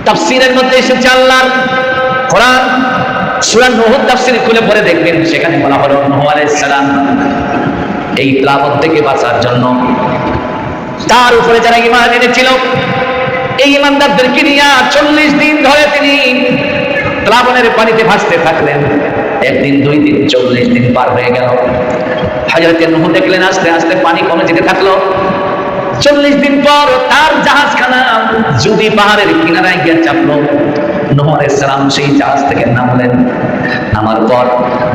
তাফসীরের মধ্যে এসেছে আল্লাহর কোরআন সূরা নূহ তাফসীর খুলে পড়ে দেখবেন, সেখানে বলা হলো নূহ আলাইহিস সালাম এই প্লাবন থেকে বাঁচার জন্য তার উপরে যারা ঈমান এনেছিল এই ঈমানদারদেরকে নিয়ে 40 দিন ধরে তিনি প্লাবনের পানিতে ভাসতে থাকলেন। একদিন, 2 দিন, 40 দিন পার হয়ে গেল। হযরত নূহ দেখলেন আস্তে আস্তে পানি কমে যেতে থাকলো। 40 দিন পর তার জাহাজখানা যদি পাহাড়ের কিনারায় গিয়ে চাপলো। নূহ আলাইহিস সালাম সেই জাহাজ থেকে নামলেন, নামার পর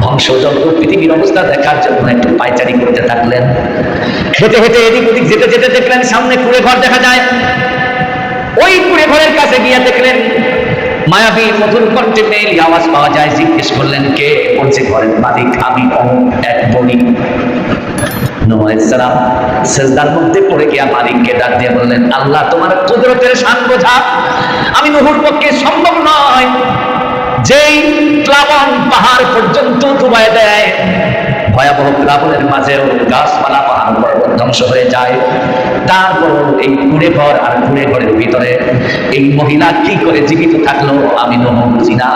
ধ্বংসযজ্ঞ পৃথিবীর অবস্থা দেখার জন্য একটু পায়চারি করতে থাকলেন। হেঁটে হেঁটে এদিক ওদিক যেতে যেতে দেখলেন সামনে কুঁড়ে ঘর দেখা যায়। ওই কুঁড়ে ঘরের কাছে গিয়ে দেখলেন মায়াবী মধুর কণ্ঠে মেয়েলি আওয়াজ পাওয়া যায়। জিজ্ঞেস করলেন, কে? বলছে, ঘরের মালিক আমি, এক বণিক। নূহ আলাইহিস সালাম সিজদার মধ্যে পড়ে গিয়া মালিককে ডাক দিয়ে বললেন, আল্লাহ তোমার কুদরতের শান বোঝা আমি নূহর পক্ষে সম্ভব নয়। যেই প্লাবন পাহাড় পর্যন্ত ডুবায় দেয়, ভয়াবহ প্লাবনের মাঝেও গাছপালা পাহাড় পর্বত ধ্বংস হয়ে যায়, তারপর এই কুঁড়ে ঘর আর কুঁড়ে ঘরের ভিতরে এই মহিলা কি করে জীবিত থাকলো আমি নূহ বুঝি না।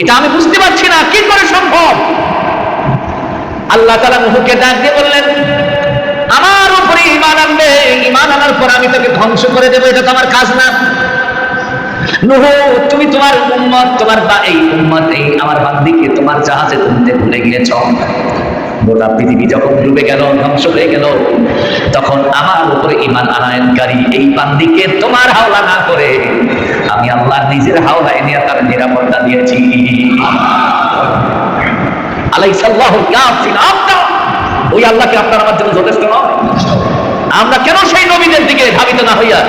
এটা আমি বুঝতে পারছি না, কি করে সম্ভব? আল্লাহ তাআলা নূহকে ডাক দিয়ে বললেন, আমার উপরে ঈমান আনবে, ঈমান আনার পর আমি তোকে ধ্বংস করে দেব, এটা তো আমার কাজ না। নূহ, তুমি তোমার উম্মত, তোমার এই উম্মত, এই আমার বান্দিকে তোমার জাহাজে তুলতে ভুলে গিয়েছ। গোটা পৃথিবী যখন ডুবে গেল, ধ্বংস হয়ে গেল, তখন আমার উপরে ঈমান আনয়নকারী এই বান্দিকে তোমার হাওলা না করে আমি আল্লাহ নিজের হাওলায় নিয়ে তার নিরাপত্তা দিয়েছি। আলাইসাল্লাহু কাফিন আবদা, ওই আল্লাহকে আপনার আমার জন্য যথেষ্ট নয়? আমরা কেন সেই নবীদের দিকে ধাবিত না হইয়া,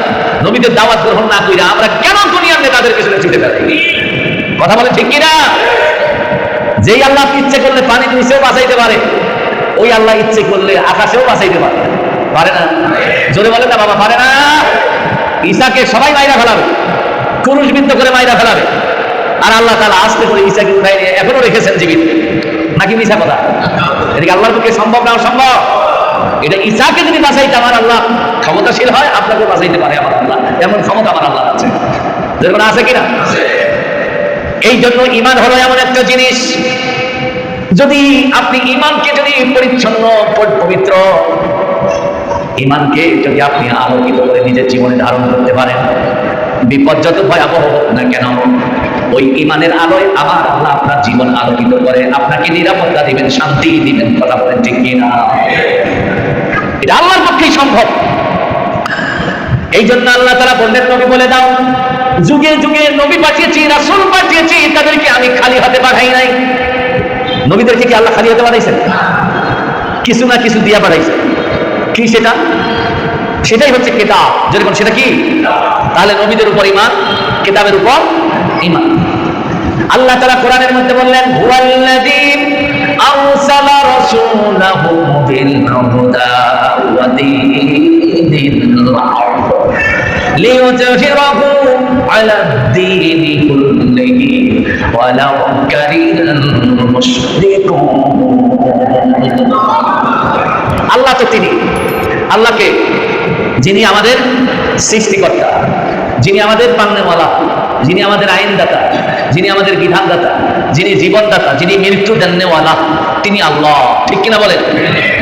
নবীদের দাওয়াত গ্রহণ না কইরা আমরা কেন দুনিয়ার নেতাদের পেছনে ছুটে বেড়াই? কথা বলে ঠিক কিনা? যেই আল্লাহ ইচ্ছে করলে পানি নিচেও বাঁচাইতে পারে, ওই আল্লাহ ইচ্ছে করলে আকাশেও বাঁচাইতে পারে, পারে না? জোরে বলে না বাবা, পারে না? ঈসাকে সবাই মাইরা ফেলাবে, ক্রুশবিদ্ধ করে মাইরা ফেলাবে, আর আল্লাহ তাআলা আস্তে করে ঈসাকে উঠাই নিয়ে এখনো রেখেছেন জীবিত। নাকি মিছা কথা? এদিকে আল্লাহর পক্ষে সম্ভব না? সম্ভব। এটা ঈসাকে যদি বাঁচাইতে আমার আল্লাহ ক্ষমতাশীল হয়, আপনাকে বাঁচাইতে পারে আমার আল্লাহ, এমন ক্ষমতা আমার আল্লাহ আছে। যেরকম আছে কিনা? এই জন্য ঈমান হলো এমন একটা জিনিস, যদি আপনি ঈমানকে যদি পরিচ্ছন্ন পবিত্র ঈমানকে যদি আপনি আলোকিত করে নিজের জীবনে ধারণ করতে পারেন, বিপদ যত ভয়াবহ হোক না কেন, ওই ঈমানের আলোয় আমার আল্লাহ আপনার জীবন আলোকিত করে আপনাকে নিরাপত্তা দিবেন, শান্তি দিবেন। কথা বলেন ঠিক কিনা? এটা আল্লাহর পক্ষেই সম্ভব। এই জন্য আল্লাহ তাআলা বললেন, নবী বলে দাও, যুগে যুগে নবী পাঠিয়েছি, রাসূল পাঠিয়েছি, তাদেরকে আমি খালি হাতে পাঠাই নাই। নবীদেরকে কি আল্লাহ খালি হাতে পাঠাইছেন? কিছু না কিছু দিয়া পাঠাইছেন। কি সেটা? সেটাই হচ্ছে কিতাব। যেরকম সেটা কি? তাহলে নবীদের উপর ঈমান, কিতাবের উপর ঈমান। আল্লাহ তাআলা কোরআনের মধ্যে বললেন, হুয়াল্লাযী আরসালা রাসূলাহু বিল হুদা ওয়া দীনিল হক লিইয়ুযহিরাহু আলাদ-দীনি কুল্লিহি ওয়ালাউ কারিহাল মুশরিকুন। আল্লাহ তো তিনি, আল্লাহকে যিনি আমাদের সৃষ্টিকর্তা, যিনি আমাদের পালনেওয়ালা, যিনি আমাদের আইনদাতা, যিনি আমাদের বিধানদাতা, যিনি জীবনদাতা, যিনি মৃত্যু দেননেওয়ালা, তিনি আল্লাহ। ঠিক কিনা বলেন?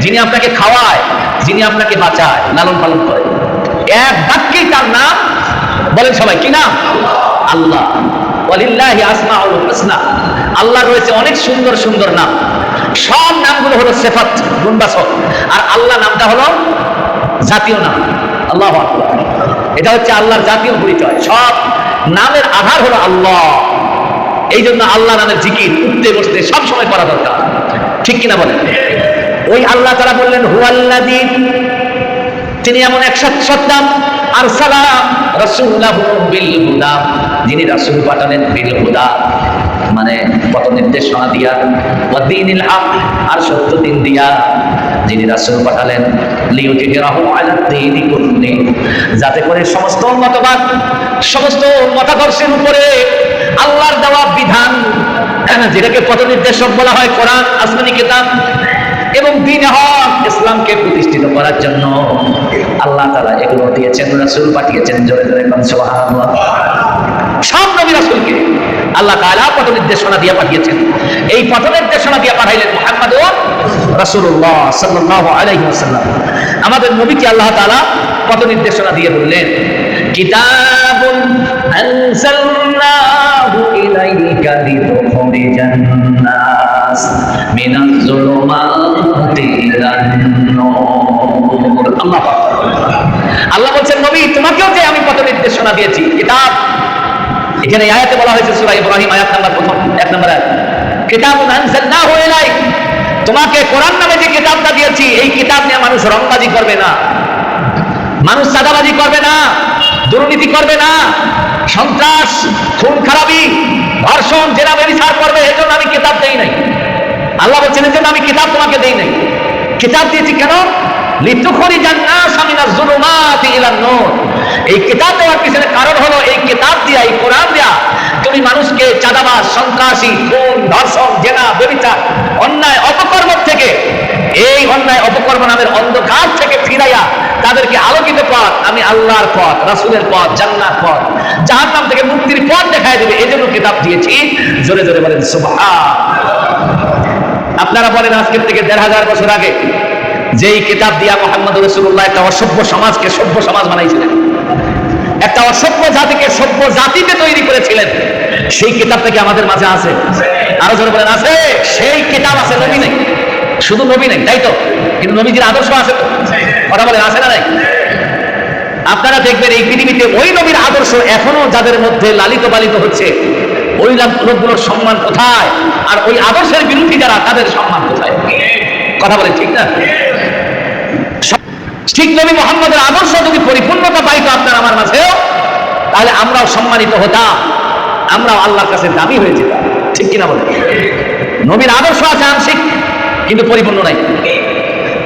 যিনি আপনাকে খাওয়ায়, যিনি আপনাকে বাঁচায়, লালন পালন করে, এক বাক্যেই তার নাম। বলেন সবাই, কি নাম? আল্লাহ। ওয়ালিল্লাহি আসমাউল হুসনা, আল্লাহর রয়েছে অনেক সুন্দর সুন্দর নাম। সব নামগুলো হলো সিফাত, গুণবাচক, আর আল্লাহ নামটা হলো জাতীয় নাম। আল্লাহু আকবার। এটা হচ্ছে আল্লাহর জাতীয় পরিচয়। সব নামের আধার হলো আল্লাহ। এই জন্য আল্লাহ নামের জিকির উঠতে বসতে সব সময় করা দরকার। ঠিক কিনা বলেন? ওই আল্লাহ তাআলা বললেন, হুয়াল্লাযী, তিনি এমন এক সত্তা, আরসালা রাসূলাহু বিল হুদা, যিনি রাসূল পাঠালেন বিল হুদা মানে পথ নির্দেশনা দিয়া, ওয়া দীনিল হক, আর সত্য দিন দিয়া যিনি রাসূল পাঠালেন, লিইয়ুযহিরাহু আলাদ-দীনি কুল্লি, যাতে করে সমস্ত মতবাদ, সমস্ত মতাদর্শের উপরে আল্লাহর দেওয়া বিধান, যেটাকে পথ নির্দেশক বলা হয়, কোরআন আসমানি কিতাব, এবং দ্বীন হক ইসলামকে প্রতিষ্ঠিত করার জন্য আল্লাহ তাআলা এগুলো দিয়েছেন, রাসূল পাঠিয়েছেন। জোরে জোরে বলেন সুবহানাল্লাহ। সব নবী রাসূলকে আল্লাহ তাআলা পথ নির্দেশনা দিয়ে পাঠিয়েছেন। এই পথ নির্দেশনা দিয়ে পাঠাইলেন মুহাম্মদুর রাসূলুল্লাহ সাল্লাল্লাহু আলাইহি ওয়াসাল্লাম। আমাদের নবীকে আল্লাহ তাআলা পথ নির্দেশনা দিয়ে বললেন, কিতাবুন আনজালনাহু ইলাইকা লিতুখরিজান নাস মিনাজ যুলুমাতি ইলান নূর। আল্লাহ বলছেন, নবী তোমাকেও যে আমি পথ নির্দেশনা দিয়েছি, কিতাব। এখানে আয়াতে বলা হয়েছে সূরা ইব্রাহিম আয়াত নাম্বার 1 নম্বর আয়াত, কিতাবুন আনজালনাহু ইলাইক, তোমাকে কোরআন নামে যে কিতাবটা দিয়েছি, এই কিতাব নিয়ে মানুষ রংবাজি করবে না, মানুষ চাঁদাবাজি করবে না, দুর্নীতি করবে না, সন্ত্রাস, খুন খারাপি, ধর্ষণ, জেনা ব্যভিচার করবে, এজন্য আমি কিতাব দেই নাই। আল্লাহ বলছেন এজন্য আমি কিতাব তোমাকে দেই নাই। কিতাব দিয়েছি কেন? লিতুখরিজান নাস মিনাজ যুলুমাতি ইলান নূর। এই কিতাব দেওয়ার পিছনে কারণ হলো, এই কিতাব দিয়া, এই কোরআন দিয়া তুমি মানুষকে চাঁদাবাজ, সন্ত্রাসী, খুন, ধর্ষণ, জেনা, ব্যভিচার, অন্যায় অপকর্ম থেকে, এই অন্যায় অপকর্ম নামের অন্ধকার থেকে ফিরাইয়া তাদেরকে আলোকিত পথ, আমি আল্লাহর পথ, রাসূলের পথ, জান্নাত পথ, জাহান্নাম থেকে মুক্তির পথ দেখায় দেবে, এজন্য কিতাব দিয়েছি। জোরে জোরে বলেন সুবহান। আপনারা বলেন আজকের থেকে ১৫০০ বছর আগে যেই কিতাব দিয়া মুহাম্মদ রাসূলুল্লাহ একটা অসভ্য সমাজকে সভ্য সমাজ বানাইছিলেন, একটা অসভ্য জাতিকে সভ্য জাতিতে তৈরি করেছিলেন, সেই কিতাবটা কি আমাদের মাঝে আছে? আরো জোরে বলেন আছে। সেই কিতাব আছে, নবী নাই। শুধু নবী নাই, তাই তো, কিন্তু নবীজির আদর্শ আছে তো। কথা বলেন আছে না নাই? আপনারা দেখবেন এই পৃথিবীতে ওই নবীর আদর্শ এখনো যাদের মধ্যে লালিত পালিত হচ্ছে, ওই লোকগুলোর সম্মান কোথায়? আর ওই আদর্শের বিরোধী যারা, তাদের সম্মান কোথায়? কথা বলেন ঠিক না? ঠিক নবী মুহাম্মদের আদর্শ যদি পরিপূর্ণতা পাইতো আপনার আমার মাঝেও, তাহলে আমরাও সম্মানিত হতাম, আমরাও আল্লাহর কাছে দামি হয়ে যেতাম। ঠিক কিনা বলেন? নবীর আদর্শ আছে আংশিক, কিন্তু পরিপূর্ণ নাই।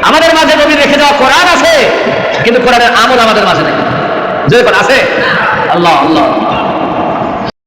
আমাদের মাঝে নবীর রেখে দেওয়া কোরআন আছে, কিন্তু কোরআনের আমল আমাদের মাঝে নাই। যে আছে আল্লাহ আল্লাহ